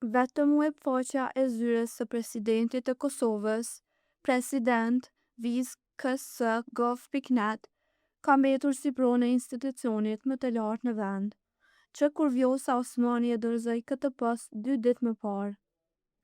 Vetëm web faqja e zyres së presidentit të Kosovës, president@ks.gov.net, ka mbetur si pronë e institucionit më të lartë në vend, që kur Vjosa Osmani e dorëzoi këtë post 2 ditë më parë.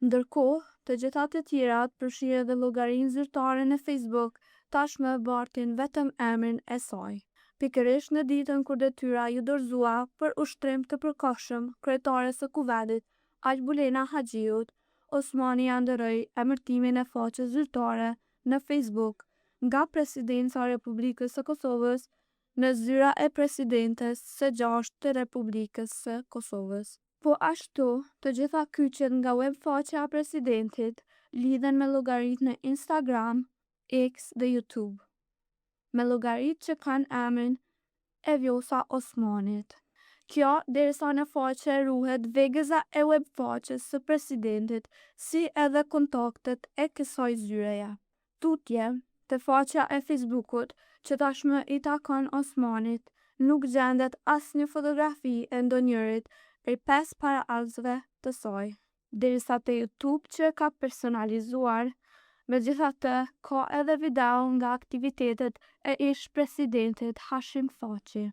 Ndërkohë, të gjitha të tjerat, përfshirë edhe llogarinë zyrtare në Facebook, tashmë bartin vetëm emrin e saj. Pikërisht në ditën kur detyra ju dorëzua për ushtrim të përkohshëm kryetares së Kuvendit, Albulena Haxhiut, Osmani ja ndëroi emërtimin e faqes zyrtare në Facebook nga Presidenca e Republikës së Kosovës në zyra e presidentes së 6 të Republikës së Kosovës. Po ashtu, të gjitha kyçet nga web faqja e presidentit lidhen me llogaritë në Instagram, X dhe YouTube, me llogaritë që kanë emrin e Vjosa Osmanit. Kjo derisa në faqe ruhet vegëza e web faqes së presidentit, si edhe kontaktet e kësaj zyreje. Tutje, të faqja e Facebookut, që tashmë i takon Osmanit, nuk gjendet asnjë fotografi e ndonjërit prej 5 paraardhësve të saj. Derisa te YouTube që ka personalizuar, megjithatë ka edhe video nga aktivitetet e ish presidentit Hashim Thaçi.